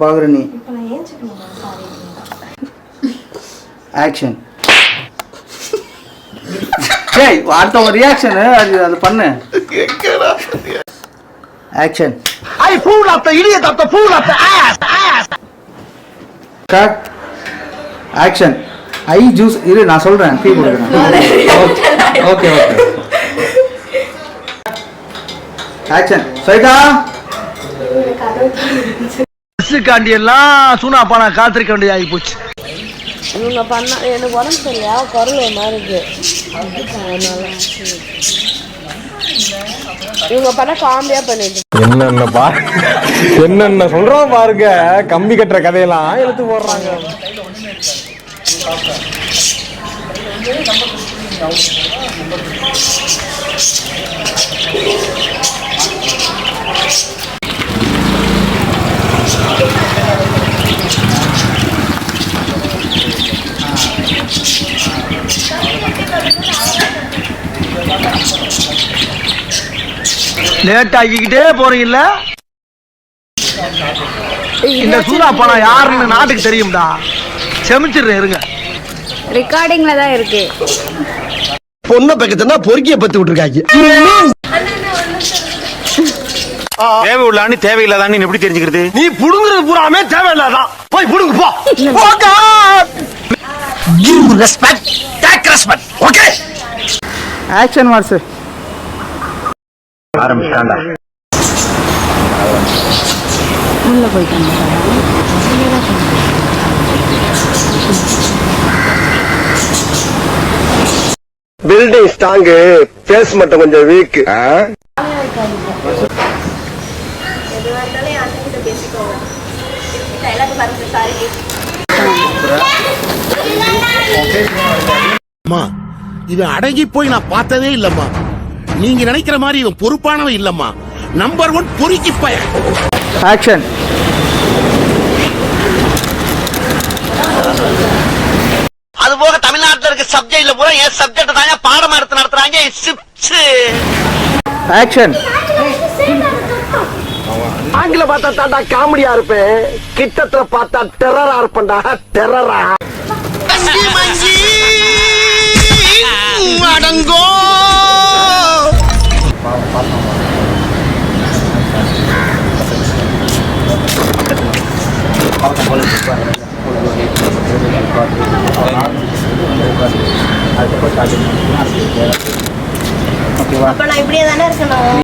பாக்குற நீ ஆக்ஷன். ஏய் அடுத்த ஒரு ரியாக்ஷன் அது பண்ணு. Action. I fool of the idiot of the fool of the ass. Cut. Action. I juice இரு நான் சொல்றேன் டீ கொடுக்குறேன். Okay okay. ஆக்ஷன். சைதா காண்டி எல்லாம் சூனா பானா காத்திருக்க வேண்டியது ஆகி போச்சு. இவங்க பண்ண எனக்கு உடம்பு சரியா குரல் ஒரு மாதிரி இருக்கு. இவங்க பண்ண காமெடியா பண்ணிட்டு என்னென்ன சொல்றோம் பாருங்க. கம்பி கட்டுற கதையெல்லாம் எடுத்து போடுறாங்க. லேட் ஆகிக்கிட்டே போறீங்கல்ல. இந்த சூனா பணம் யாருன்னு நாட்டுக்கு தெரியும்டா. செமிச்சிடுறேன் இருங்க. ரெக்கார்டிங்ல தான் இருக்கு. பொண்ணை பக்கத்துனா பொறுக்கிய பத்தி விட்டுருக்காங்க. தேவை உள்ளான்னு தேவையில்லாதான்னு எப்படி தெரிஞ்சுக்கிறது? நீ புடுங்குறது பூராமே தேவையில்லாதான். போய் புடுங்க போ. Give respect, take respect. Okay? Action மார்ஸ். ஆரம்பிச்சாண்டா. உள்ள போயிட்டாங்க. பில்டிங் ஸ்ட்ராங், பேஸ் மட்டும் கொஞ்சம் வீக். இவன் அடங்கி போய் நான் பார்த்ததே இல்லம்மா. நீங்க நினைக்கிற மாதிரி இவன் பொறுப்பானவன் இல்லம்மா. நம்பர் 1 பொறுக்கி பையன். ஆக்ஷன். அது போக தமிழ்நாட்டில் இருக்க சப்ஜெக்ட்ல பூரா என் சப்ஜெக்ட் தாங்க பாடமா எடுத்து நடத்துறாங்க. ஆக்ஷன். ஆங்கில பார்த்தா தாண்டா காமெடியா இருப்பேன், கிட்டத்துல பார்த்தா டெரரா இருப்பேன்டா. டெரரா அடங்கோ. அப்ப நான் இப்படியே தானே இருக்கணும்.